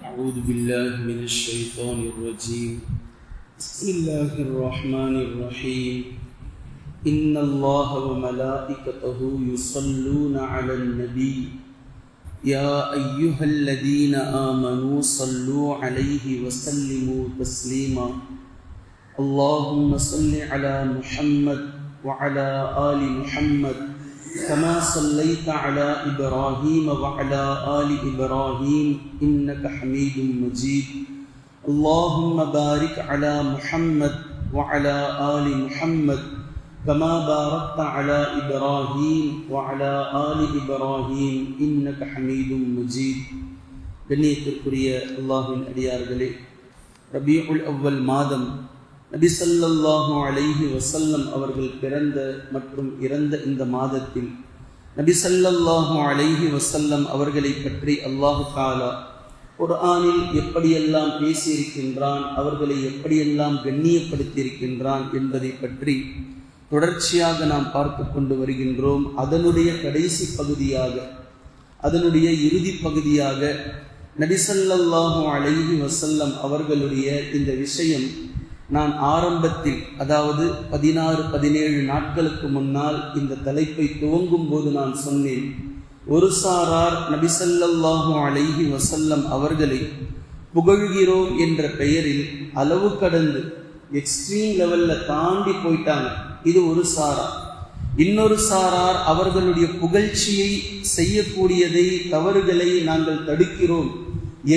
أعوذ بالله من الشيطان الرجيم. بسم الله الرحمن الرحيم. إن الله وملائكته يصلون على النبي يا أيها الذين آمنوا صلوا عليه وسلموا تسليما. اللهم صل على محمد وعلى آل محمد كما صليت على إبراهيم وعلى آل إبراهيم إنك حميد مجيد. اللهم بارك على محمد وعلى آل محمد كما باركت على إبراهيم وعلى آل إبراهيم إنك حميد مجيد. கண்ணியத்திற்குரிய அல்லாஹ்வின் அடியார்களே, ரபீஉல் அவ்வல் மாதம் நபி ஸல்லல்லாஹு அலைஹி வஸல்லம் அவர்கள் பிறந்த மற்றும் இறந்த இந்த மாதத்தில் நபி ஸல்லல்லாஹு அலைஹி வஸல்லம் அவர்களை பற்றி அல்லாஹ் தஆலா குர்ஆனில் எப்படியெல்லாம் பேசியிருக்கின்றான், அவர்களை எப்படியெல்லாம் கண்ணியப்படுத்தியிருக்கின்றான் என்பதை பற்றி தொடர்ச்சியாக நாம் பார்த்து கொண்டு வருகின்றோம். அதனுடைய கடைசி பகுதியாக, அதனுடைய இறுதி பகுதியாக நபி ஸல்லல்லாஹு அலைஹி வஸல்லம் அவர்களுடைய இந்த விஷயம் நான் ஆரம்பத்தில், அதாவது 16-17 நாட்களுக்கு முன்னால் இந்த தலைப்பை துவங்கும் போது நான் சொன்னேன், ஒரு சாரார் நபி ஸல்லல்லாஹு அலைஹி வஸல்லம் அவர்களை புகழ்கிறோம் என்ற பெயரில் அளவு கடந்து எக்ஸ்ட்ரீம் லெவலில் தாண்டி போயிட்டாங்க. இது ஒரு சாரார். இன்னொரு சாரார் அவர்களுடைய புகழ்ச்சியை செய்யக்கூடியதை, தவறுகளை நாங்கள் தடுக்கிறோம்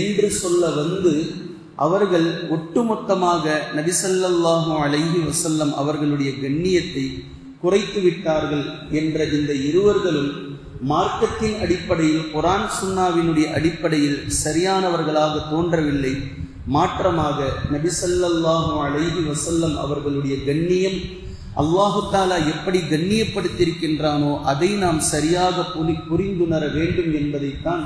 என்று சொல்ல வந்து அவர்கள் ஒட்டுமொத்தமாக நபி ஸல்லல்லாஹு அலைஹி வஸல்லம் அவர்களுடைய கண்ணியத்தை குறைத்து விட்டார்கள் என்ற இந்த இருவர்களும் மார்க்கத்தின் அடிப்படையில், குர்ஆன் சுன்னாவினுடைய அடிப்படையில் சரியானவர்களாக தோன்றவில்லை. மாற்றமாக நபி ஸல்லல்லாஹு அலைஹி வஸல்லம் அவர்களுடைய கண்ணியம் அல்லாஹு தஆலா எப்படி கண்ணியப்படுத்தியிருக்கின்றானோ அதை நாம் சரியாக புரிந்துணர வேண்டும் என்பதைத்தான்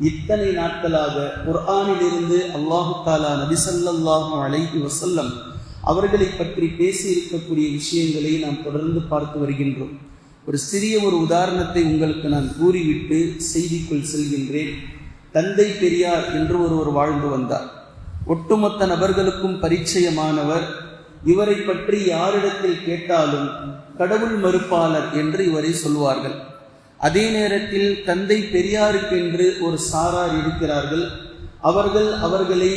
இத்தனை நாட்களாக குர்ஆனிலிருந்து அல்லாஹு தஆலா நபி ஸல்லல்லாஹு அலைஹி வஸல்லம் அவர்களை பற்றி பேசி இருக்கக்கூடிய விஷயங்களை நாம் தொடர்ந்து பார்த்து வருகின்றோம். ஒரு சிறிய உதாரணத்தை உங்களுக்கு நான் கூறிவிட்டு செய்திக்குள் செல்கின்றேன். தந்தை பெரியார் என்று ஒருவர் வாழ்ந்து வந்தார். ஒட்டுமொத்த நபர்களுக்கும் பரிச்சயமானவர். இவரை பற்றி யாரிடத்தில் கேட்டாலும் கடவுள் மறுப்பாளர் என்று இவரை சொல்வார்கள். அதே நேரத்தில் தந்தை பெரியாருக்கென்று ஒரு சாரார் இருக்கிறார்கள். அவர்களை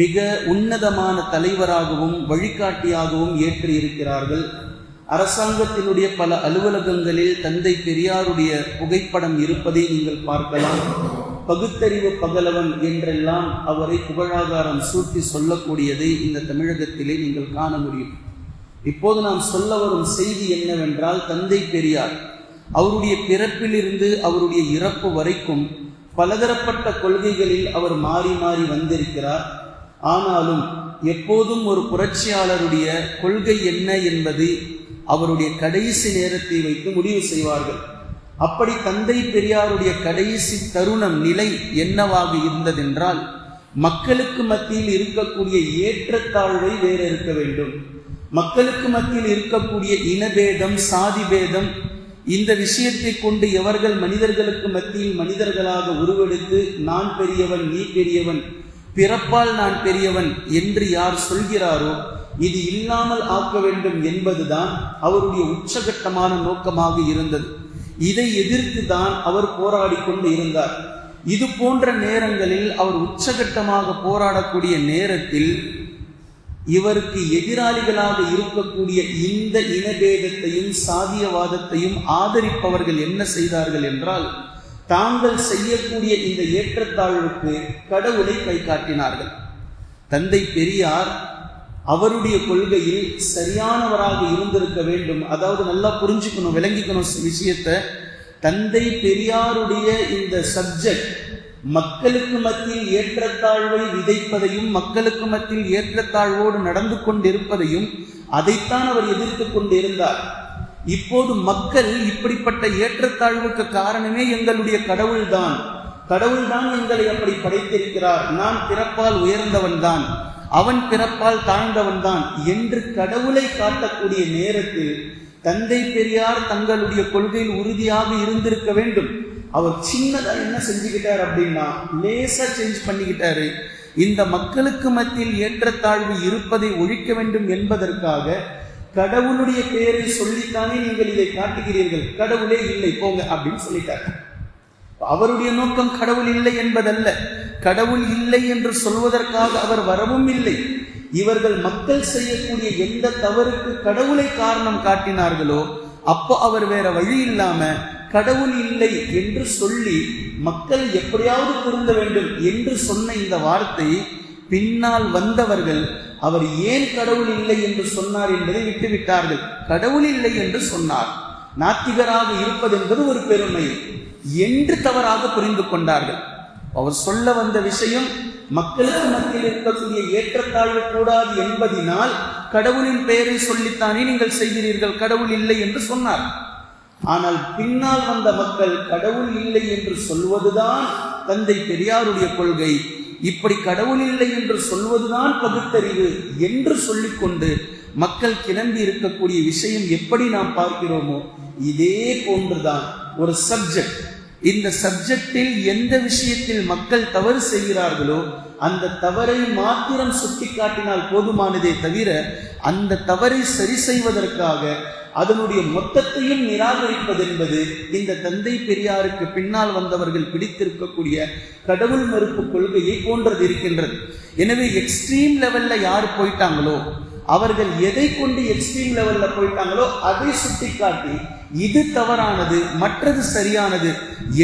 மிக உன்னதமான தலைவராகவும் வழிகாட்டியாகவும் ஏற்றி இருக்கிறார்கள். அரசாங்கத்தினுடைய பல அலுவலகங்களில் தந்தை பெரியாருடைய புகைப்படம் இருப்பதை நீங்கள் பார்க்கலாம். பகுத்தறிவு பகலவன் என்றெல்லாம் அவரை புகழாகாரம் சூட்டி சொல்லக்கூடியதை இந்த தமிழகத்திலே நீங்கள் காண முடியும். இப்போது நாம் சொல்ல வரும் செய்தி என்னவென்றால், தந்தை பெரியார் அவருடைய பிறப்பிலிருந்து அவருடைய இறப்பு வரைக்கும் பலதரப்பட்ட கொள்கைகளில் அவர் மாறி மாறி வந்திருக்கிறார். ஆனாலும் எப்போதும் ஒரு புரட்சியாளருடைய கொள்கை என்ன என்பது அவருடைய கடைசி நேரத்தை வைத்து முடிவு செய்வார்கள். அப்படி தந்தை பெரியாருடைய கடைசி தருணம் நிலை என்னவாக இருந்ததென்றால், மக்களுக்கு மத்தியில் இருக்கக்கூடிய ஏற்றத்தாழ்வை வேற இருக்க வேண்டும். மக்களுக்கு மத்தியில் இருக்கக்கூடிய இனபேதம், சாதி பேதம், இந்த விஷயத்தை கொண்டு எவர்கள் மனிதர்களுக்கு மத்தியில் மனிதர்களாக உருவெடுத்து நான் பெரியவன், நீ பெரியவன், பிறப்பால் நான் பெரியவன் என்று யார் சொல்கிறாரோ இது இல்லாமல் ஆக்க வேண்டும் என்பதுதான் அவருடைய உச்சகட்டமான நோக்கமாக இருந்தது. இதை எதிர்த்து தான் அவர் போராடி கொண்டு இருந்தார். இது போன்ற நேரங்களில் அவர் உச்சகட்டமாக போராடக்கூடிய நேரத்தில் இவருக்கு எதிராளிகளாக இருக்கக்கூடிய இந்த இனபேதத்தையும் சாதியவாதத்தையும் ஆதரிப்பவர்கள் என்ன செய்தார்கள் என்றால், தாங்கள் செய்யக்கூடிய இந்த ஏற்றத்தாழ்வுக்கு கடவுளை கை காட்டினார்கள். தந்தை பெரியார் அவருடைய கொள்கையில் சரியானவராக இருந்திருக்க வேண்டும். அதாவது நல்லா புரிஞ்சுக்கணும், விளங்கிக்கணும் விஷயத்தை. தந்தை பெரியாருடைய இந்த சப்ஜெக்ட் மக்களுக்கு மத்தியில் ஏற்றத்தாழ்வை விதைப்பதையும், மக்களுக்கு மத்தியில் ஏற்றத்தாழ்வோடு நடந்து கொண்டிருப்பதையும் அதைத்தான் அவர் எதிர்த்து கொண்டிருந்தார். இப்போது மக்கள் இப்படிப்பட்ட ஏற்றத்தாழ்வுக்கு காரணமே எங்களுடைய கடவுள்தான், கடவுள்தான் எங்களை அப்படி படைத்திருக்கிறார், நான் பிறப்பால் உயர்ந்தவன் தான், அவன் பிறப்பால் தாழ்ந்தவன் தான் என்று கடவுளை காட்டக்கூடிய நேரத்தில் தந்தை பெரியார் தங்களுடைய கொள்கையில் உறுதியாக இருந்திருக்க வேண்டும். அவர் சின்னதா என்ன செஞ்சுக்கிட்டார் அப்படின்னா லேசா சேஞ்ச் பண்ணிக்கிட்டாரு. இந்த மக்களுக்கு மத்தியில் ஏற்றத்தாழ்வு இருப்பதை ஒழிக்க வேண்டும் என்பதற்காக கடவுளுடைய பெயரை சொல்லித்தானே நீங்கள் இதை காட்டுகிறீர்கள், கடவுளே இல்லை போங்க அப்படின்னு சொல்லிட்டார். அவருடைய நோக்கம் கடவுள் இல்லை என்பதல்ல, கடவுள் இல்லை என்று சொல்வதற்காக அவர் வரவும் இல்லை. இவர்கள் மக்கள் செய்யக்கூடிய எந்த தவறுக்கு கடவுளை காரணம் காட்டினார்களோ அப்போ அவர் வேற வழி இல்லாம கடவுள் இல்லை என்று சொல்லி மக்கள் எப்படியாவது திருந்த வேண்டும் என்று சொன்ன இந்த வார்த்தை பின்னால் வந்தவர்கள் அவர் ஏன் கடவுள் இல்லை என்று சொன்னார் என்பதை விட்டுவிட்டார்கள். கடவுள் இல்லை என்று சொன்னார், நாத்திகராக இருப்பது என்பது ஒரு பெருமை என்று தவறாக புரிந்து கொண்டார்கள். அவர் சொல்ல வந்த விஷயம் மக்களுக்கு மத்தியில் இருக்கக்கூடிய ஏற்றத்தாழ்வு கூடாது என்பதினால் கடவுளின் பெயரை சொல்லித்தானே நீங்கள் செய்கிறீர்கள், கடவுள் இல்லை என்று சொன்னார். ஆனால் பின்னால் வந்த மக்கள் கடவுள் இல்லை என்று சொல்வதுதான் தந்தை பெரியாருடைய கொள்கை, இப்படி கடவுள் இல்லை என்று சொல்வதுதான் பகுத்தறிவு என்று சொல்லிக்கொண்டு மக்கள் கிளம்பி இருக்கக்கூடிய விஷயம் எப்படி நாம் பார்க்கிறோமோ இதே போன்றுதான் ஒரு சப்ஜெக்ட். இந்த சப்ஜெக்டில் எந்த விஷயத்தில் மக்கள் தவறு செய்கிறார்களோ அந்த தவறை மாத்திரம் சுட்டி காட்டினால் போதுமானதே தவிர அந்த தவறை சரி செய்வதற்காக அதனுடைய மொத்தத்தையும் நிராகரிப்பது என்பது இந்த தந்தை பெரியாருக்கு பின்னால் வந்தவர்கள் பிடித்திருக்கக்கூடிய கடவுள் மறுப்பு கொள்கையை போன்றது இருக்கின்றது. எனவே எக்ஸ்ட்ரீம் லெவல்ல யார் போயிட்டாங்களோ அவர்கள் எதை கொண்டு எக்ஸ்ட்ரீம் லெவல்ல போயிட்டாங்களோ அதை சுட்டி காட்டி இது தவறானது மற்றது சரியானது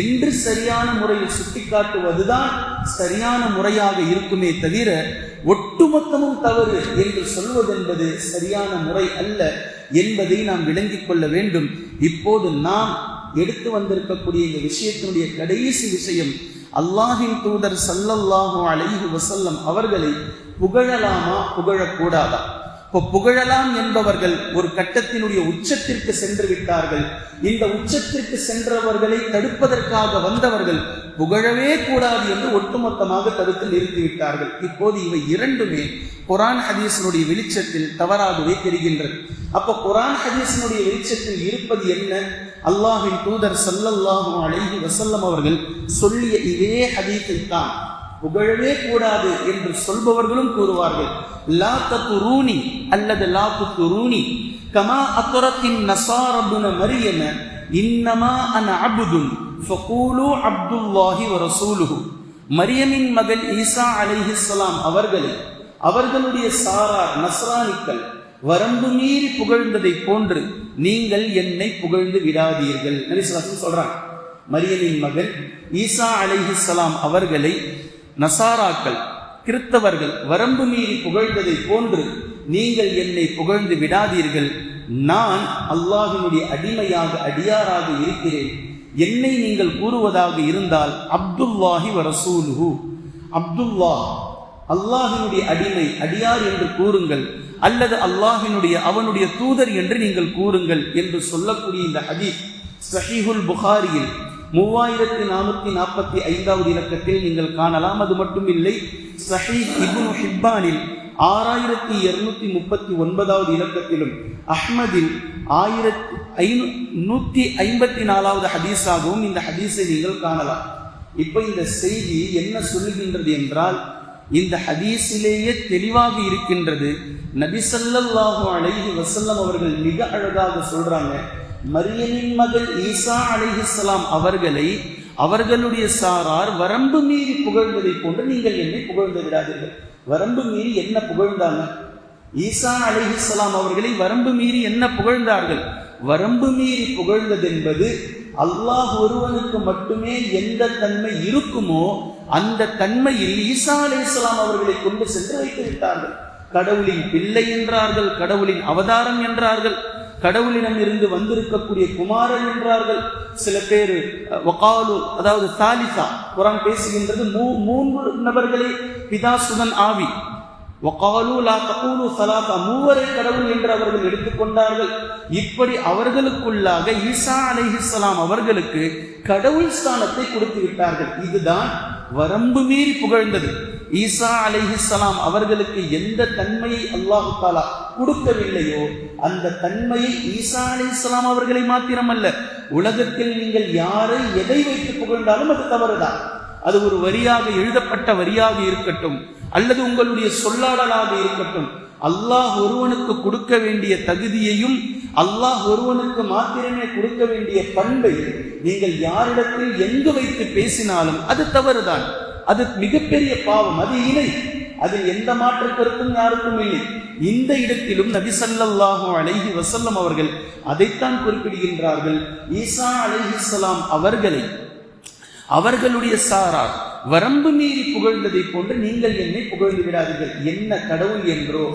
என்று சரியான முறையில் சுட்டிக்காட்டுவதுதான் சரியான முறையாக இருக்குமே தவிர ஒட்டுமொத்தமும் தவறு என்று சொல்வதென்பது சரியான முறை அல்ல என்பதை நாம் விளங்கிக் கொள்ள வேண்டும். இப்போது நாம் எடுத்து வந்திருக்கக்கூடிய இந்த விஷயத்தினுடைய கடைசி விஷயம், அல்லாஹின் தூதர் ஸல்லல்லாஹு அலைஹி வஸல்லம் அவர்களை புகழலாமா புகழக்கூடாதா? இப்போ புகழலாம் என்பவர்கள் ஒரு கட்டத்தினுடைய உச்சத்திற்கு சென்று விட்டார்கள். இந்த உச்சத்திற்கு சென்றவர்களை தடுப்பதற்காக வந்தவர்கள் புகழவே கூடாது என்று ஒட்டுமொத்தமாக தடுத்து நிறுத்திவிட்டார்கள். இப்போது இவை இரண்டுமே குர்ஆன் ஹதீஸினுடைய வெளிச்சத்தில் தவறாகவே தெரிகின்றது. அப்போ குர்ஆன் ஹதீஸினுடைய வெளிச்சத்தில் இருப்பது என்ன? அல்லாஹ்வின் தூதர் ஸல்லல்லாஹு அலைஹி வஸல்லம் அவர்கள் சொல்லிய இதே ஹதீஸை தான் புகழவே கூடாது என்று சொல்பவர்களும் கூறுவார்கள். லா தத்ரூனி அல்லது லா துத்ரூனி கமா அத்ரத்தின் நஸாரா இப்னு மரியம இன்னமா அன அப்துன் ஃபகூலு அப்துல்லாஹி வ ரசூலுஹு. மரியமின் மகன் ஈசா அலைஹிஸ்ஸலாம் அவர்களை அவர்களுடைய சாரார் நஸ்ரானிக்கள் வரம்பு மீறி புகழ்ந்ததை போன்று நீங்கள் என்னை புகழ்ந்து விடாதீர்கள். நபி ஸல்லல்லாஹு அலைஹி வஸல்லம் சொல்றாங்க, மரியமின் மகன் ஈசா அலைஹிஸ்ஸலாம் அவர்களை நசாராக்கள் கிறிஸ்தவர்கள் வரம்பு மீறி புகழ்ந்ததை போன்று நீங்கள் என்னை புகழ்ந்து விடாதீர்கள். நான் அல்லாஹ்வினுடைய அடிமையாக அடியாராக இருக்கிறேன். என்னை நீங்கள் கூறுவதாக இருந்தால் அப்துல்லாஹி வ ரசூலுஹு, அப்துல்லாஹ் அல்லாஹ்வினுடைய அடிமை அடியார் என்று கூறுங்கள், அல்லது அல்லாஹ்வினுடைய அவனுடைய தூதர் என்று நீங்கள் கூறுங்கள் என்று சொல்லக்கூடிய இந்த ஹதீஸ் ஸஹீஹுல் புகாரியில் 3445வது இலக்கத்தில் நீங்கள் காணலாம். அது மட்டும் இல்லை, ஸஹீஹ் இப்னு ஹிப்பானில் 6239வது இலக்கத்திலும் அஹ்மதில் 1154வது ஹதீஸாகவும் இந்த ஹதீஸை நீங்கள் காணலாம். இப்போ இந்த செய்தி என்ன சொல்லுகின்றது என்றால், இந்த ஹதீஸிலேயே தெளிவாக இருக்கின்றது. நபி ஸல்லல்லாஹு அலைஹி வஸல்லம் அவர்கள் மிக அழகாக சொல்றாங்க, மரியமின் மகள் ஈசா அலைஹிஸ்ஸலாம் அவர்களை அவர்களுடைய சாரார் வரம்பு மீறி புகழ்ந்ததை போன்று நீங்கள் என்னை புகழ்ந்து விடாதீர்கள். வரம்பு மீறி என்ன புகழ்ந்தாங்க? ஈசா அலைஹிஸ்ஸலாம் அவர்களை வரம்பு மீறி என்ன புகழ்ந்தார்கள்? வரம்பு மீறி புகழ்ந்தது என்பது அல்லாஹ் ஒருவனுக்கு மட்டுமே எந்த தன்மை இருக்குமோ அந்த தன்மையில் ஈசா அலைஹிஸ்ஸலாம் அவர்களை கொண்டு சென்று வைத்து விட்டார்கள். கடவுளின் பிள்ளை என்றார்கள், கடவுளின் அவதாரம் என்றார்கள், கடவுளிடம் இருந்து வந்திருக்கக்கூடிய குமாரன் என்றார்கள். சில பேர் வகாலு, அதாவது சாலிசா, குர்ஆன் பேசுகின்றது மூன்று நபர்களே பிதா சுதன் ஆவி. வகாலு லா தகூலு ஸலாஸா, மூவரை கடவுள் என்று அவர்கள் எடுத்துக்கொண்டார்கள். இப்படி அவர்களுக்குள்ளாக ஈசா அலைஹிஸ்ஸலாம் அவர்களுக்கு கடவுள் ஸ்தானத்தை கொடுத்து விட்டார்கள். இதுதான் வரம்பு மீறி புகழ்ந்தது. ஈசா அலைஹிஸ்ஸலாம் அவர்களுக்கு எந்த தன்மையை அல்லாஹு தஆலா கொடுக்கவில்லையோ அந்த தன்மையை ஈசா அலைஹிஸ்ஸலாம் அவர்களை மாத்திரமல்ல, உலகத்தில் நீங்கள் யாரை எதை வைத்து புகழ்ந்தாலும் அது தவறுதான். அது ஒரு வரியாக எழுதப்பட்ட வரியாக இருக்கட்டும் அல்லது உங்களுடைய சொல்லாடலாக இருக்கட்டும், அல்லாஹ் ஒருவனுக்கு கொடுக்க வேண்டிய தகுதியையும் அல்லாஹ் ஒருவனுக்கு மாத்திரமே கொடுக்க வேண்டிய பண்பை நீங்கள் யாரிடத்தில் எங்கு வைத்து பேசினாலும் அது தவறுதான். அது மிகப்பெரிய பாவம், அது இணை. அதில் எந்த மாற்று கருத்தும் யாருக்கும் இல்லை. இந்த இடத்திலும் நபி ஸல்லல்லாஹு அலைஹி வஸல்லம் அவர்கள் அதைத்தான் குறிப்பிடுகின்றார்கள். ஈசா அலைஹிஸ்ஸலாம் அவர்களை அவர்களுடைய சாரார் வரம்பு மீறி புகழ்ந்ததை போன்று நீங்கள் என்னை புகழ்ந்து விடாதீர்கள். என்ன கடவுள் என்றோ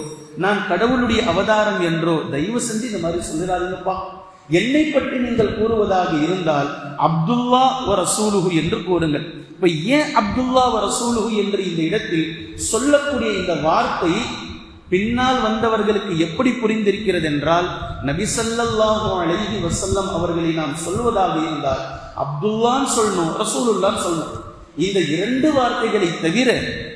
நான் கடவுளுடைய அவதாரம் என்றோ தயவு செஞ்சு இந்த மாதிரி சொல்லிடாதீங்கப்பா. என்னை பற்றி நீங்கள் கூறுவதாக இருந்தால் அப்துல்லா வ ரசூலுஹு என்று கூறுங்கள். இப்ப ஏன் அப்துல்லா வ ரசூலுஹு என்று இந்த இடத்தில் சொல்லக்கூடிய இந்த வார்த்தை பின்னால் வந்தவர்களுக்கு எப்படி புரிந்திருக்கிறது என்றால், நபி ஸல்லல்லாஹு அலைஹி வஸல்லம் அவர்களை நாம் சொல்வதாக இருந்தால் அப்துல்லான்னு சொல்லணும், ரசூலுல்லான்னு சொல்லணும். இந்த இரண்டு வார்த்தைகளை தவிர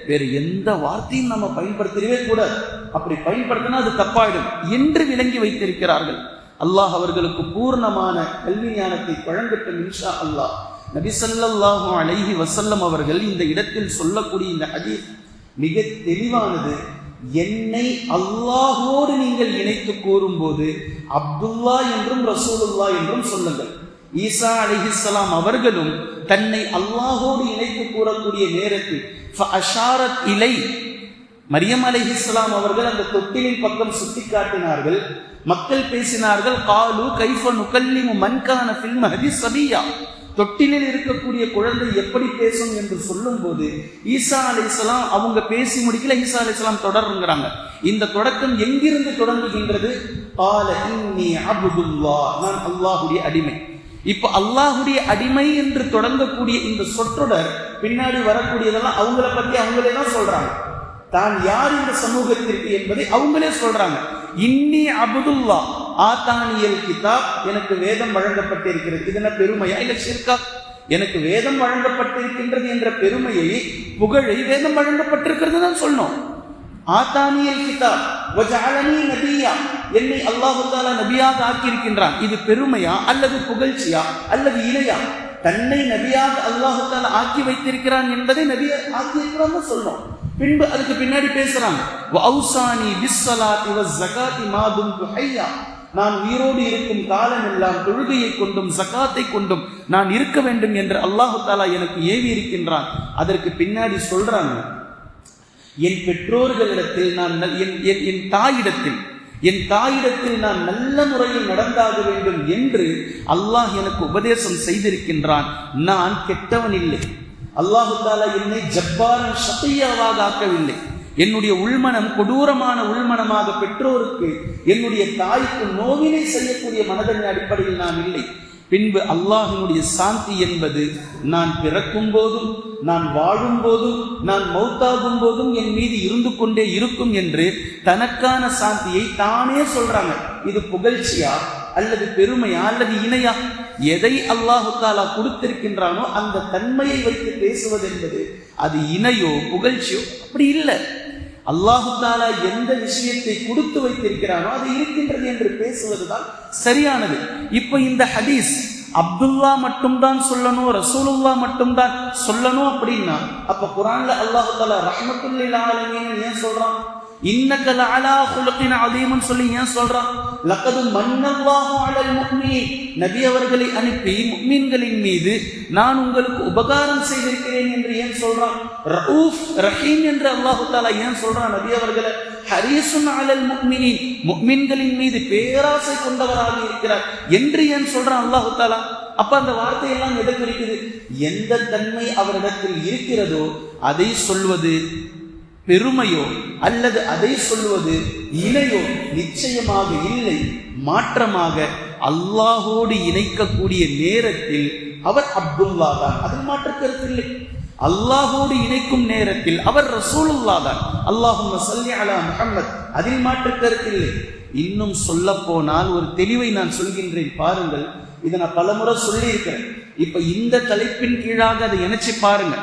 வேறு எந்த வார்த்தையும் நம்ம பயன்படுத்தவே கூடாது. அப்படி பயன்படுத்தினா அது தப்பாயிடும் என்று விளங்கி வைத்திருக்கிறார்கள். அல்லாஹ் அவர்களுக்கு பூர்ணமான கல்வி ஞானத்தை வழங்கட்டும் இன்ஷா அல்லாஹ். நபி ஸல்லல்லாஹு அலைஹி வஸல்லம் அவர்கள் இந்த இடத்தில் சொல்லக்கூடிய இந்த ஹதீஸ் மிக தெளிவானது. என்னை அல்லாஹோடு நீங்கள் இணைத்து கூறும்போது அப்துல்லா என்றும் ரசூலுல்லா என்றும் சொல்லுங்கள். ஈசா அலைஹிஸ்ஸலாம் அவர்களும் தன்னை அல்லாஹோடு இணைத்து கூறக்கூடிய நேரத்தில் ஃபஅஷாரத் இலை, மரியம் அலைஹிஸ்ஸலாம் அவர்கள் அந்த தொட்டிலின் பக்கம் சுட்டி காட்டினார்கள். மக்கள் பேசினார்கள், காலு கைஃப நுகல்லிமு மன் கான ஃபில் மஹ்தி சபியா, தொட்டிலில் இருக்கக்கூடிய குழந்தை எப்படி பேசும் என்று சொல்லும் போது ஈசா அலைஹிஸ்ஸலாம் அவங்க பேசி முடிக்கல, ஈசா அலைஹிஸ்ஸலாம் தொடருங்கிறாங்க. இந்த தொடக்கம் எங்கிருந்து தொடங்குகின்றது? கால இன்னி அப்துல்லாஹ், நான் அல்லாஹ்வுடைய அடிமை. இப்ப அல்லாஹ்வுடைய அடிமை என்று தொடங்கக்கூடிய இந்த சொற்றொடர் பின்னாடி வரக்கூடியதெல்லாம் அவங்கள பத்தி அவங்களே தான் சொல்றாங்க. தான் யார் இந்த சமூகத்திற்கு என்பதை அவங்களே சொல்றாங்க. இன்னி அப்துல்லா ஆத்தானியல் கிதாப், எனக்கு வேதம் வழங்கப்பட்டிருக்கிறது. இது என்ன பெருமையா இல்ல ஷிர்கா? எனக்கு வேதம் வழங்கப்பட்டிருக்கின்றது என்ற பெருமையை புகழை வேதம் வழங்கப்பட்டிருக்கிறது தான் சொல்லணும். ஆத்தானியல் கிதாப் வஜஅலனி நபியா, என்னை அல்லாஹ் தஆலா நபியாக ஆக்கியிருக்கின்றான். இது பெருமையா அல்லது புகழ்ச்சியா அல்லது இணையா? தன்னை நபியாக அல்லாஹ் தஆலா ஆக்கி வைத்திருக்கிறான் என்பதை நபியை ஆக்கியிருக்கிறான்னு சொல்லணும். பின்பு அதுக்கு பின்னாடி பேசுறாங்க, வஅௌசானி பிஸ்ஸலாத்தி வஸ்ஸகாத்தி மா தும்து ஹய்யா, நான் உயிரோடு இருக்கும் காலமெல்லாம் தொழுகையை கொண்டும் ஜகாத்தை கொண்டும் நான் இருக்க வேண்டும் என்று அல்லாஹ் தஆலா எனக்கு ஏவி இருக்கின்றான். அதற்கு பின்னாடி சொல்றாங்க, என் பெற்றோர்களிடத்தில் நான் என் தாயிடத்தில் நான் நல்ல முறையில் நடந்தாக வேண்டும் என்று அல்லாஹ் எனக்கு உபதேசம் செய்திருக்கின்றான். நான் கெட்டவன் இல்லை. அல்லாஹு தஆலா என்னை ஜப்பாரன் ஷகியாவாக ஆக்கவில்லை. என்னுடைய உள்மனம் கொடூரமான உள்மனமாக பெற்றோருக்கு என்னுடைய தாய்க்கு நோவினை செய்யக்கூடிய மனதின் அடிப்படையில் நான் இல்லை. பின்பு அல்லாஹினுடைய சாந்தி என்பது நான் பிறக்கும் போதும் நான் வாழும் போதும் நான் மௌத்தாகும் போதும் என் மீது இருந்து கொண்டே இருக்கும் என்று தனக்கான சாந்தியை தானே சொல்றாங்க. இது புகழ்ச்சியா அல்லது பெருமையா அல்லது இணையா? எதை அல்லாஹு தஆலா கொடுத்திருக்கின்றானோ அந்த தன்மையை வைத்து பேசுவது என்பது அது இணையோ புகழ்ச்சியோ அப்படி இல்லை. அல்லாஹு தஆலா எந்த விஷயத்தை கொடுத்து வைத்திருக்கிறானோ அது இருக்கின்றது என்று பேசுவதுதான் சரியானது. இப்ப இந்த ஹதீஸ் அப்துல்லா மட்டும்தான் சொல்லணும், ரசூலுல்லா மட்டும்தான் சொல்லணும் அப்படின்னா அப்ப குர்ஆன்ல அல்லாஹு தஆலா ரஹ்மத்துல் லில் ஆலமீன் ஏன் சொல்றான்? இன்னக லஅலா குலுகின் அதீம் சொல்லி ஏன் சொல்றான்? லகது மன்னல்லாஹு அலல் முஃமினீன், நபி அவர்களை அனுப்பி முஃமின்களின் மீது நான் உங்களுக்கு உபகாரம் செய்திருக்கிறேன் என்று ஏன் சொல்றான்? ரഊஃப் ரஹீம் என்று அல்லாஹ் தஆலா ஏன் சொல்றான்? நபி அவர்களை ஹரீசுன் அலல் முஃமினீன், முஃமின்களின் மீது பேராசை கொண்டவராக இருக்கிறார் என்று ஏன் சொல்றான் அல்லாஹ் தஆலா? அப்ப அந்த வார்த்தையெல்லாம் எதை குறிக்குது? எந்த தன்மை அவரிடத்தில் இருக்கிறதோ அதை சொல்வது பெருமையோ அல்லது அதை சொல்வது இணையோ நிச்சயமாக இல்லை. மாற்றமாக அல்லாஹோடு இணைக்கக்கூடிய நேரத்தில் அவர் அப்துல்லா தான், அதில் மாற்று கருத்தில்லை. அல்லாஹோடு இணைக்கும் நேரத்தில் அவர் ரசூலுல்லா தான், அல்லாஹும்ம ஸல்லி அலா முஹம்மத், அதில் மாற்று கருத்தில்லை. இன்னும் சொல்ல போனால் ஒரு தெளிவை நான் சொல்கின்றேன் பாருங்கள். இதை நான் பலமுறை சொல்லி இருக்கிறேன். இப்ப இந்த தலைப்பின் கீழாக அதை இணைச்சு பாருங்க.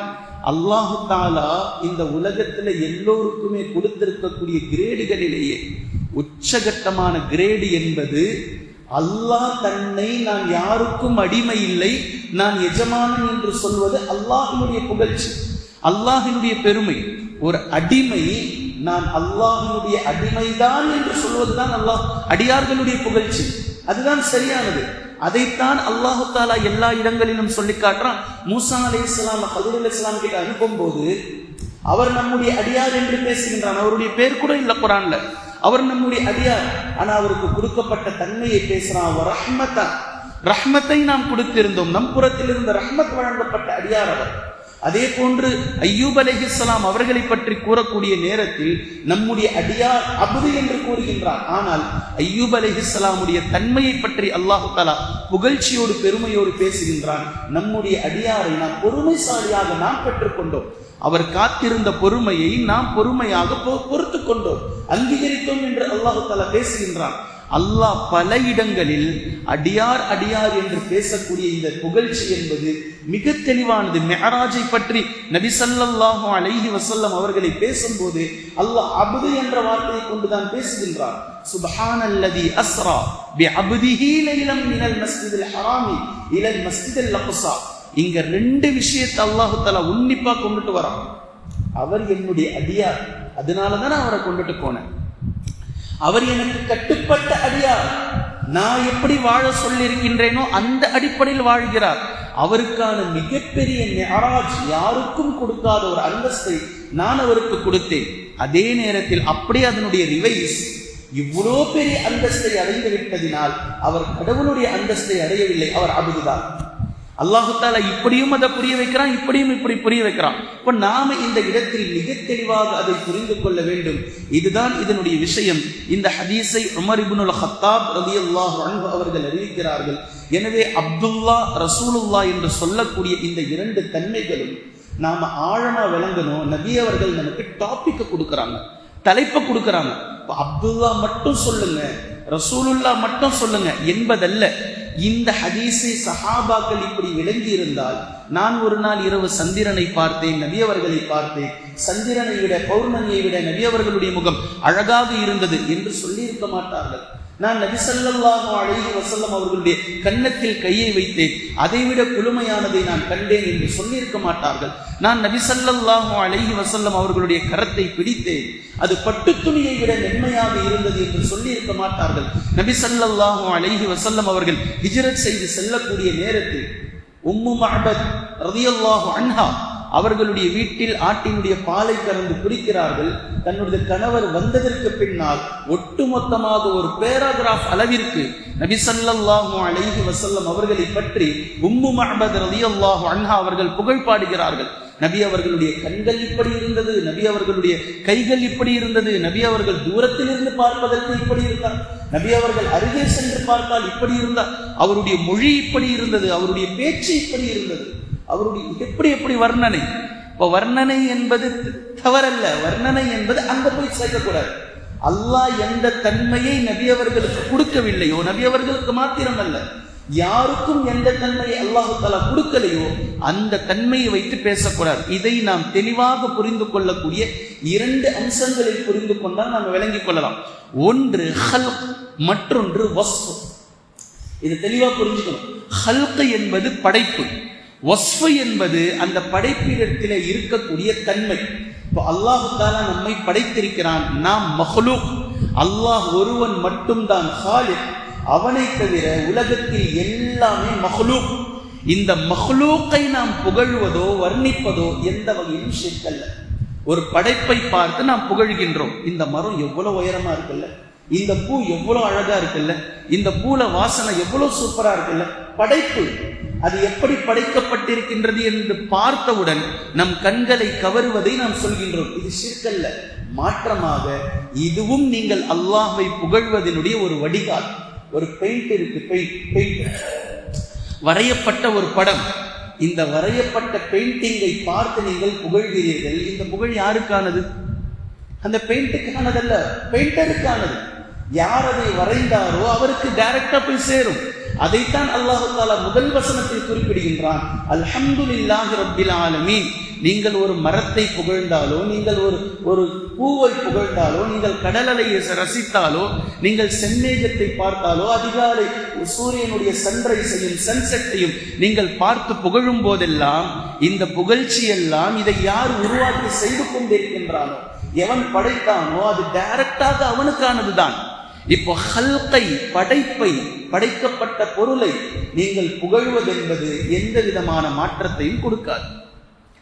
அல்லாஹு தாலா இந்த உலகத்துல எல்லோருக்குமே கொடுத்திருக்கக்கூடிய கிரேடுகளிலேயே உச்சகட்டமான கிரேடு என்பது அல்லாஹ் தன்னை நான் யாருக்கும் அடிமை இல்லை, நான் எஜமானன் என்று சொல்வது அல்லாஹினுடைய புகழ்ச்சி, அல்லாஹினுடைய பெருமை. ஒரு அடிமை நான் அல்லாஹினுடைய அடிமைதான் என்று சொல்வதுதான் அல்லாஹ் அடியார்களுடைய புகழ்ச்சி. அதுதான் சரியானது. அதைத்தான் அல்லாஹு தாலா எல்லா இடங்களிலும் சொல்லி காட்டுறான். மூசா அலைஹிஸ்ஸலாம் ஹதீர் அலைஹிஸ்ஸலாம் கிட்ட அனுப்பும் போது அவர் நம்முடைய அடியார் என்று பேசுகின்றான். அவருடைய பேர் கூட இல்லை குர்ஆன்ல. அவர் நம்முடைய அடியார். ஆனா அவருக்கு கொடுக்கப்பட்ட தன்மையை பேசுறான். ரஹ்மத்தை நாம் கொடுத்திருந்தோம், நம் புறத்தில் இருந்த ரஹ்மத் வழங்கப்பட்ட அடியார் அவர். அதே போன்று அய்யூப் அலைஹிஸ்ஸலாம் அவர்களை பற்றி கூறக்கூடிய நேரத்தில் நம்முடைய அடியார் அப்து என்று கூறுகின்றார். ஆனால் அய்யூப் அலைஹிஸ்ஸலாமுடைய தன்மையை பற்றி அல்லாஹ் தஆலா புகழ்ச்சியோடு பெருமையோடு பேசுகின்றான். நம்முடைய அடியாரை நாம் பொறுமைசாலியாக நாம் பெற்றுக்கொண்டோம், அவர் காத்திருந்த பொறுமையை நாம் பொறுமையாக பொறுத்து கொண்டோம், அங்கீகரித்தோம் என்று அல்லாஹ் தஆலா பேசுகின்றான். அல்லாஹ் பல இடங்களில் அடியார் அடியார் என்று பேசக்கூடிய இந்த புகழ்ச்சி என்பது மிக தெளிவானது. மிஅராஜை பற்றி நபி ஸல்லல்லாஹு அலைஹி வஸல்லம் அவர்களை பேசும்போது அல்லாஹ் அப்து என்ற வார்த்தையை கொண்டுதான் பேசுகின்றார். சுப்ஹானல்லதி அஸ்ரா பிஅப்திஹி லைலம் மினல் மஸ்ஜிதில் ஹராமி இலல் மஸ்ஜிதில் அக்ஸா. இங்க ரெண்டு விஷயத்தை அல்லாஹ் தஆலா உன்னிப்பா கொண்டுட்டு வரான். அவர் என்னுடைய அடியார், அதனாலதான் அவரை கொண்டுட்டு போனேன். அவர் எனக்கு கட்டுப்பட்ட அடியார், நான் எப்படி வாழ சொல்லியிருக்கின்றேனோ அந்த அடிப்படையில் வாழ்கிறார். அவருக்கான மிகப்பெரிய மிஅராஜ், யாருக்கும் கொடுக்காத ஒரு அந்தஸ்தை நான் அவருக்கு கொடுத்தேன். அதே நேரத்தில் அப்படியே அதனுடைய ரிவைஸ், இவ்வளோ பெரிய அந்தஸ்தை அடைந்து விட்டதினால் அவர் கடவுளுடைய அந்தஸ்தை அடையவில்லை, அவர் அபுதுதான். அல்லாஹு தஆலா இப்படியும் அதை புரிய வைக்கிறான், இப்படியும் இப்படி புரிய வைக்கிறான். இப்ப நாம இந்த இடத்தில் மிக தெளிவாக அதை புரிந்து கொள்ள வேண்டும். இதுதான் இதனுடைய விஷயம். இந்த ஹதீஸை உமர் இப்னுல் ஹத்தாப் ரலியல்லாஹு அன்ஹு அவர்கள் அறிவிக்கிறார்கள். எனவே அப்துல்லா ரசூலுல்லாஹ் என்று சொல்லக்கூடிய இந்த இரண்டு தன்மைகளும் நாம ஆழமா விளங்கணும். நபி அவர்கள் நமக்கு டாபிக் கொடுக்கறாங்க, தலைப்பை கொடுக்கறாங்க. அப்துல்லா மட்டும் சொல்லுங்க, ரசூலுல்லாஹ் மட்டும் சொல்லுங்க என்பதல்ல. இந்த ஹதீஸை சஹாபாக்கள் இப்படி விளங்கி இருந்தால், நான் ஒரு நாள் இரவு சந்திரனை பார்த்தேன், நபி அவர்களை பார்த்தேன், சந்திரனை விட பௌர்ணமியை விட நபி அவர்களுடைய முகம் அழகாக இருந்தது என்று சொல்லியிருக்க மாட்டார்கள். நான் நபி ஸல்லல்லாஹு அலைஹி வஸல்லம் அவர்களுடைய கன்னத்தில் கையை வைத்தேன், அதைவிட குளுமையானதை நான் கண்டேன் என்று சொல்லியிருக்க மாட்டார்கள். நான் நபி ஸல்லல்லாஹு அலைஹி வஸல்லம் அவர்களுடைய கரத்தை பிடித்தேன், அது பட்டு துணியை விட மென்மையாக இருந்தது என்று சொல்லியிருக்க மாட்டார்கள். நபி ஸல்லல்லாஹு அலைஹி வஸல்லம் அவர்கள் ஹிஜ்ரத் செய்து செல்லக்கூடிய நேரத்தில் உம்மு மஅபத் ரலியல்லாஹு அன்ஹா அவர்களுடைய வீட்டில் ஆட்டினுடைய பாலை கறந்து குடிக்கிறார்கள். தன்னுடைய கணவர் வந்ததற்கு பின்னால் ஒட்டுமொத்தமாக ஒரு பேராகிராஃப் அளவிற்கு நபி ஸல்லல்லாஹு அலைஹி வஸல்லம் அவர்களை பற்றி உம்மு மஅபத் ரலியல்லாஹு அன்ஹா அவர்கள் புகழ் பாடுகிறார்கள். நபி அவர்களுடைய கண்கள் இப்படி இருந்தது, நபி அவர்களுடைய கைகள் இப்படி இருந்தது, நபி அவர்கள் தூரத்தில் இருந்து பார்ப்பதற்கு இப்படி இருந்தார், நபி அவர்கள் அருகே சென்று பார்த்தால் இப்படி இருந்தார், அவருடைய மொழி இப்படி இருந்தது, அவருடைய பேச்சு இப்படி இருந்தது, அவருடைய எப்படி எப்படி வர்ணனை. இப்ப வர்ணனை என்பது தவறல்ல, வர்ணனை என்பது அங்க போய் சேர்க்கக்கூடாது. அல்லாஹ் எந்த தன்மையை நபி அவர்களுக்கு கொடுக்கவில்லையோ, நபி அவர்களுக்கு மாத்திரம் அல்ல, யாருக்கும் எந்த தன்மையை அல்லாஹு தஆலா கொடுக்கலையோ அந்த தன்மையை வைத்து பேசக்கூடாது. இதை நாம் தெளிவாக புரிந்து கொள்ளக்கூடிய இரண்டு அம்சங்களை புரிந்து கொண்டால் நாம் விளங்கிக் கொள்ளலாம். ஒன்று ஹல்க், மற்றொன்று வஸ்ஃப். இது தெளிவா புரிஞ்சுக்கணும். ஹல்க் என்பது படைப்பு, வஸ்ஃப் என்பது அந்த படைப்பிடத்திலே இருக்கக்கூடிய தன்மை. இப்போ அல்லாஹு தஆலா நம்மை படைத்திருக்கிறான், நாம் மஹ்லூக். அல்லாஹ் ஒருவன் மட்டும்தான் ஹாலிக், அவனை தவிர உலகத்தில் எல்லாமே மஹ்லூக். இந்த மஹ்லூக்கை நாம் புகழ்வதோ வர்ணிப்பதோ எந்த வகையிலும் ஷிர்க். ஒரு படைப்பை பார்த்து நாம் புகழ்கின்றோம். இந்த மரம் எவ்வளவு உயரமா இருக்குல்ல, இந்த பூ எவ்வளவு அழகா இருக்குல்ல, இந்த பூல வாசனை எவ்வளவு சூப்பரா இருக்குல்ல, படைப்பு. அது எப்படி படைக்கப்பட்டிருக்கின்றது என்று பார்த்தவுடன் நம் கண்களை கவருவதை நாம் சொல்கின்றோம். இது ஷிர்க் அல்ல, மாற்றமாக இதுவும் நீங்கள் அல்லாஹ்வை புகழ்வதனுடைய ஒரு வடிகால். ஒரு பெயிண்ட் இருக்கு, பெயிண்ட் வரையப்பட்ட ஒரு படம். இந்த வரையப்பட்ட பெயிண்டிங்கை பார்த்து நீங்கள் புகழ்கிறீர்கள். இந்த புகழ் யாருக்கானது? அந்த பெயிண்ட்டுக்கானதல்ல, பெயிண்டருக்கானது. யார் அதை வரைந்தாரோ அவருக்கு டைரக்டா போய் சேரும். அதைத்தான் அல்லாஹ் தஆலா முதல் வசனத்தில் குறிப்பிடுகின்றான். அல்ஹம்துலில்லாஹி ரப்பில் ஆலமீன். நீங்கள் ஒரு மரத்தை புகழ்ந்தாலோ, நீங்கள் ஒரு பூவை புகழ்ந்தாலோ, நீங்கள் கடல் அலையை ரசித்தாலோ, நீங்கள் செம்மேகத்தை பார்த்தாலோ, அதிகாலை சூரியனுடைய சன்ரைஸையும் சன்செட்டையும் நீங்கள் பார்த்து புகழும் போதெல்லாம் இந்த புகழ்ச்சி எல்லாம் இதை யார் உருவாக்கி செய்து கொண்டிருக்கின்றானோ, எவன் படைத்தானோ அது டைரக்டாக அவனுக்கானதுதான். இப்போ ஹல்கை, படைப்பை, படைக்கப்பட்ட பொருளை நீங்கள் புகழ்வதென்பது எந்த விதமான மாற்றத்தையும் கொடுக்காது.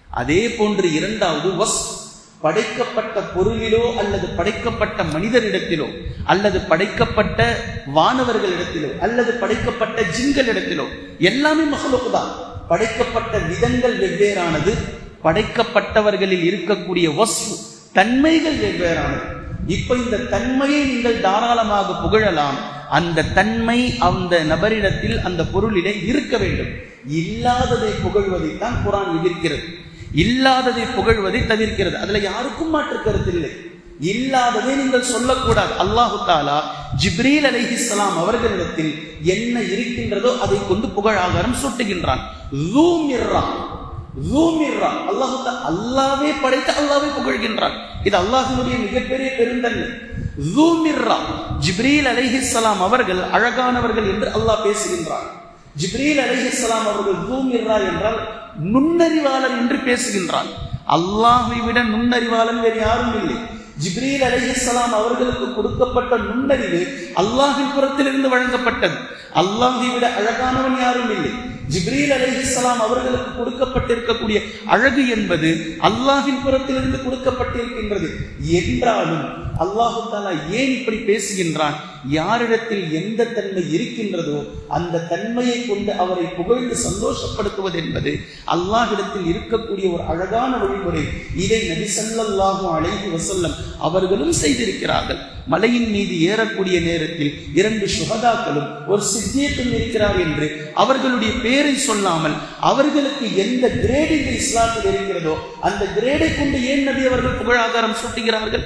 அதே போன்று இரண்டாவது வஸ், படைக்கப்பட்ட பொருளிலோ அல்லது படைக்கப்பட்ட மனிதரிடத்திலோ அல்லது படைக்கப்பட்ட வானவர்களிடத்திலோ அல்லது படைக்கப்பட்ட ஜின்களிடத்திலோ எல்லாமே மஹ்லூக் தான். படைக்கப்பட்ட விதங்கள் வெவ்வேறானது, படைக்கப்பட்டவர்களில் இருக்கக்கூடிய வஸ்ஃப், தன்மைகள் வெவ்வேறானது. இப்ப இந்த தன்மையை நீங்கள் தாராளமாக புகழலாம். அந்த தன்மை அந்த நபரிடத்தில், அந்த பொருளிலே இருக்க வேண்டும். இல்லாததை புகழ்வதைத்தான் குர்ஆன் எதிர்க்கிறது. இல்லாததை புகழ்வதை தவிர்க்கிறது. அதுல யாருக்கும் மாற்று கருத்து இல்லை. இல்லாததை நீங்கள் சொல்லக்கூடாது. அல்லாஹு தஆலா ஜிப்ரீல் அலைஹிஸ்ஸலாம் அவர்களிடத்தில் என்ன இருக்கின்றதோ அதை கொண்டு புகழாகாரம் சூட்டுகின்றான். அல்லாஹ்வே படைத்து அல்லாஹ்வை புகழ்கின்றான். இது அல்லாஹ்வினுடைய மிகப்பெரிய பெருந்தன்மை. ஜிப்ரீல் அலைஹிஸ்ஸலாம் அவர்கள் அழகானவர்கள் என்று அல்லாஹ் பேசுகின்றான். ஜிப்ரீல் அலைஹிஸ்ஸலாம் அவர்கள் ஜூமிர்ரா என்றால் நுண்ணறிவாளர் என்று பேசுகின்றான். அல்லாஹ்வை விட நுண்ணறிவாளன் வேறு யாரும் இல்லை. ஜிப்ரீல் அலைஹிஸ்ஸலாம் அவர்களுக்கு கொடுக்கப்பட்ட நுண்ணறிவு அல்லாஹ்வின் புறத்திலிருந்து வழங்கப்பட்டது. அல்லாஹ்வை விட அழகானவன் யாரும் இல்லை. ஜிப்ரீல் அலைஹிஸ்ஸலாம் அவர்களுக்கு கொடுக்கப்பட்டிருக்கக்கூடிய அழகு என்பது அல்லாஹ்வின் புறத்திலிருந்து கொடுக்கப்பட்டிருக்கின்றது. என்றாலும் அல்லாஹு தஆலா ஏன் இப்படி பேசுகின்றான்? யாரிடத்தில் எந்த தன்மை இருக்கின்றதோ அந்த தன்மையை கொண்டு அவரை புகழ்ந்து சந்தோஷப்படுத்துவது என்பது அல்லாஹ்விடத்தில் இருக்கக்கூடிய ஒரு அழகான வழிமுறை. இதை நபி ஸல்லல்லாஹு அலைஹி வஸல்லம் அவர்களும் செய்திருக்கிறார்கள். மலையின் மீது ஏறக்கூடிய நேரத்தில் 2 சுஹதாக்களும் ஒரு சித்தியத்தும் இருக்கிறார் என்று அவர்களுடைய பேரை சொல்லாமல் அவர்களுக்கு எந்த கிரேடிங் இஸ்லாத்தில் இருக்கிறதோ அந்த கிரேடை கொண்டு ஏன் நபி அவர்கள் புகழாகாரம் சூட்டுகிறார்கள்?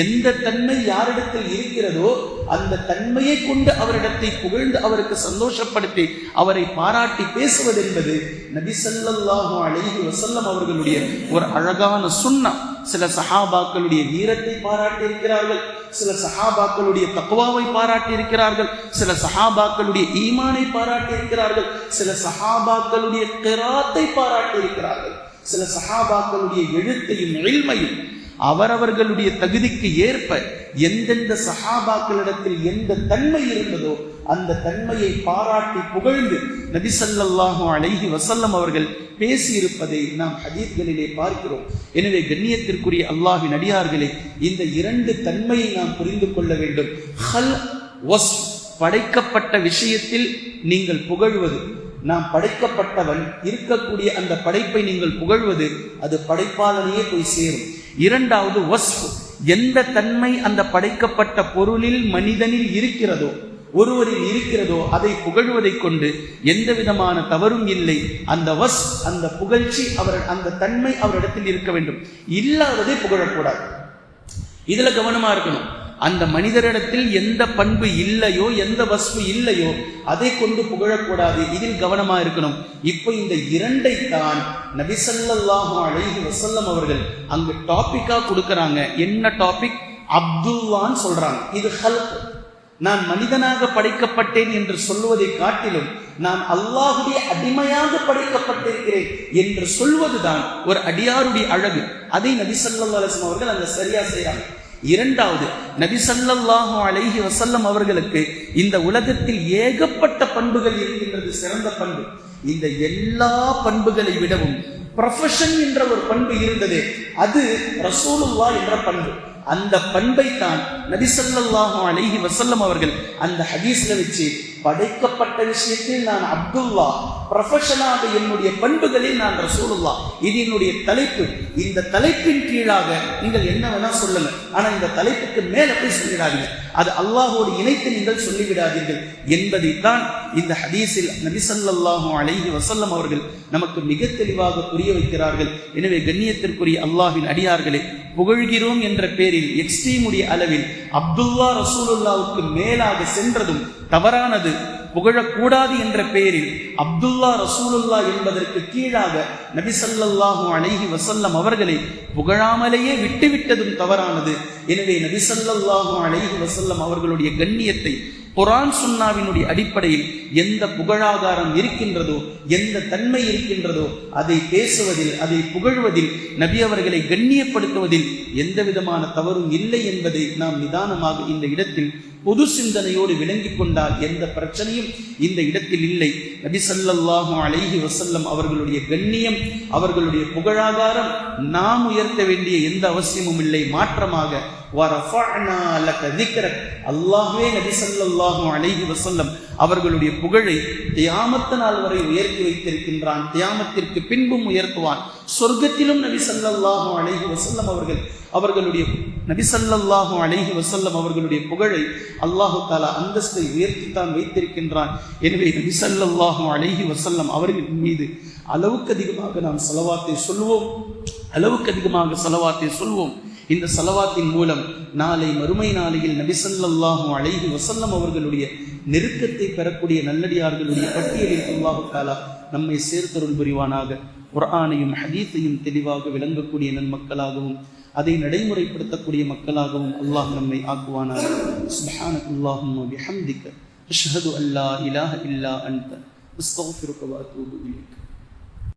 எந்த தன்மை யாரிடத்தில் இருக்கிறதோ அந்த தன்மையை கொண்டு அவரிடத்தை புகழ்ந்து அவருக்கு சந்தோஷப்படுத்தி அவரை பாராட்டி பேசுவது என்பது நபி ஸல்லல்லாஹு அலைஹி வஸல்லம் அவர்களுடைய ஒரு அழகான சுன்னா. சில சஹாபாக்களுடைய வீரத்தை பாராட்டி இருக்கிறார்கள், சில சஹாபாக்களுடைய தக்வாவை பாராட்டி இருக்கிறார்கள், சில சஹாபாக்களுடைய ஈமானை பாராட்டி இருக்கிறார்கள், சில சஹாபாக்களுடைய கிராத்தை பாராட்டி இருக்கிறார்கள், சில சஹாபாக்களுடைய எழுத்தையும் இல்மையும் அவரவர்களுடைய தகுதிக்கு ஏற்ப எந்தெந்த சஹாபாக்களிடத்தில் எந்த தன்மை இருந்ததோ அந்த தன்மையை பாராட்டி புகழ்ந்து நபி ஸல்லல்லாஹு அலைஹி வஸல்லம் அவர்கள் பேசியிருப்பதை நாம் ஹதீஸ்களிலே பார்க்கிறோம். எனவே கண்ணியத்திற்குரிய அல்லாஹ்வின் அடியார்களே, இந்த 2 தன்மையை நாம் புரிந்து கொள்ள வேண்டும். படைக்கப்பட்ட விஷயத்தில் நீங்கள் புகழ்வது, நாம் படைக்கப்பட்டவன் இருக்கக்கூடிய அந்த படைப்பை நீங்கள் புகழ்வது, அது படைப்பாளனையே போய் சேரும். இரண்டாவது வஸ்ஃப், எந்த தன்மை அந்த படைக்கப்பட்ட பொருளில் மனிதனில் இருக்கிறதோ, ஒருவரில் இருக்கிறதோ அதை புகழ்வதை கொண்டு எந்த விதமான தவறும் இல்லை. அந்த அந்த புகழ்ச்சி அந்த தன்மை அவரிடத்தில் இருக்க வேண்டும். இல்லாததை புகழக்கூடாது. இதுல கவனமா இருக்கணும். அந்த மனிதரிடத்தில் எந்த பண்பு இல்லையோ, எந்த வஸ்ஃபு இல்லையோ அதை கொண்டு புகழக்கூடாது. இதில் கவனமா இருக்கணும். இப்போ இந்த 2ஐ தான் நபி ஸல்லல்லாஹு அலைஹி வஸல்லம் அவர்கள் அங்கு டாபிக்கா கொடுக்கறாங்க. என்ன டாபிக்? அப்துல்லான்னு சொல்றாங்க. இது ஹல்க். நான் மனிதனாக படைக்கப்பட்டேன் என்று சொல்வதை காட்டிலும் நான் அல்லாஹ்வுடைய அடிமையாக படைக்கப்பட்டிருக்கிறேன் என்று சொல்வதுதான் ஒரு அடியாருடைய அழகு. அதை நபி ஸல்லல்லாஹு அலைஹி வஸல்லம் அவர்கள் அங்க சரியா செய்றாங்க. இரண்டாவது, நபி ஸல்லல்லாஹு அலைஹி வஸல்லம் அவர்களுக்கு இந்த உலகத்தில் ஏகப்பட்ட பண்புகள் இருக்கின்றது. சிறந்த பண்பு. இந்த எல்லா பண்புகளை விடவும் ப்ரொஃபஷன் என்ற ஒரு பண்பு இருந்தது. அது ரசூலுல்லாஹ் என்ற பண்பு. அந்த பண்பை தான் நபி ஸல்லல்லாஹு அலைஹி வஸல்லம் அவர்கள் அந்த ஹதீஸ்ல வச்சு, படைக்கப்பட்ட விஷயத்தில் நான் அப்துல்லா, ப்ரொஃபஷனாக என்னுடைய பண்புகளில் நான் ரசூலுல்லாஹ், இது என்னுடைய தலைப்பு. இந்த தலைப்பின் கீழாக நீங்கள் என்ன வேணா சொல்லுங்க, ஆனா இந்த தலைப்புக்கு மேல போய் சொல்லிடாதீங்க, அது அல்லாஹோடு இணைத்து நீங்கள் சொல்லிவிடாதீர்கள் என்பதைத்தான் இந்த ஹதீஸில் நபி ஸல்லல்லாஹு அலைஹி வஸல்லம் அவர்கள் நமக்கு மிக தெளிவாக புரிய வைக்கிறார்கள். எனவே கண்ணியத்திற்குரிய அல்லாஹ்வின் அடியார்களே, புகழ்கிறோம் என்ற பேரில் எக்ஸ்ட்ரீமுடைய அளவில் அப்துல்லா ரசூலுல்லாவுக்கு மேலாக சென்றதும் தவறானது. புகழக்கூடாது என்ற பெயரில் அப்துல்லா ரசூலுல்லா என்பதற்கு கீழாக நபி ஸல்லல்லாஹு அலைஹி வஸல்லம் அவர்களை புகழாமலேயே விட்டுவிட்டதும் தவறானது. எனவே நபி ஸல்லல்லாஹு அலைஹி வஸல்லம் அவர்களுடைய கண்ணியத்தை குர்ஆன் சுன்னாவினுடைய அடிப்படையில் எந்த புகழாகாரம் இருக்கின்றதோ, எந்த தன்மை இருக்கின்றதோ அதை பேசுவதில், அதை புகழ்வதில், நபி அவர்களை கண்ணியப்படுத்துவதில் எந்த விதமான தவறும் இல்லை என்பதை நாம் நிதானமாக இந்த இடத்தில் பொது சிந்தனையோடு விளங்கிக் கொண்டால் எந்த பிரச்சனையும் இந்த இடத்தில் இல்லை. நபி ஸல்லல்லாஹு அலைஹி வஸல்லம் அவர்களுடைய கண்ணியம், அவர்களுடைய புகழாகாரம் நாம் உயர்த்த வேண்டிய எந்த அவசியமும் இல்லை. மாற்றமாக வரஃபஅனா லக திக்ரக், அல்லாஹ்வே நபி ஸல்லல்லாஹு அலைஹி வஸல்லம் அவர்களுடைய புகழை கியாமத் நாள் வரை உயர்த்தி வைத்திருக்கின்றான். கியாமத்திற்கு பின்பும் உயர்த்துவான். சொர்க்கத்திலும் நபி ஸல்லல்லாஹு அலைஹி வஸல்லம் அவர்களுடைய நபி ஸல்லல்லாஹு அலைஹி வஸல்லம் அவர்களுடைய புகழை அல்லாஹு தஆலா அந்தஸ்தை உயர்த்தித்தான் வைத்திருக்கின்றான். எனவே நபி ஸல்லல்லாஹு அலைஹி வஸல்லம் அவர்களின் மீது அளவுக்கு அதிகமாக நாம் ஸலவாத்தை சொல்வோம், அளவுக்கு அதிகமாக ஸலவாத்தை சொல்வோம். இந்த ஸலவாத்தின் மூலம் நாளை மறுமை நாளையில் நபி ஸல்லல்லாஹு அலைஹி வஸல்லம் அவர்களுடைய நெருக்கத்தை பெறக்கூடிய நல்லடியார்களுடைய பட்டியலில் அல்லாஹு தஆலா நம்மை சேர்த்தருள் புரிவானாக. குர்ஆனையும் ஹதீஸையும் தெளிவாக விளங்கக்கூடிய நன்மக்களாகவும் அதை நடைமுறைப்படுத்தக்கூடிய மக்களாகவும் அல்லாஹ் நம்மை ஆக்குவானாக. சுப்ஹானல்லாஹும்ம பிஹம்திக அஷ்ஹது அல்லா இலாஹ இல்லா அன்த அஸ்தக்ஃபிருக வ அத்தூபு இலைக்.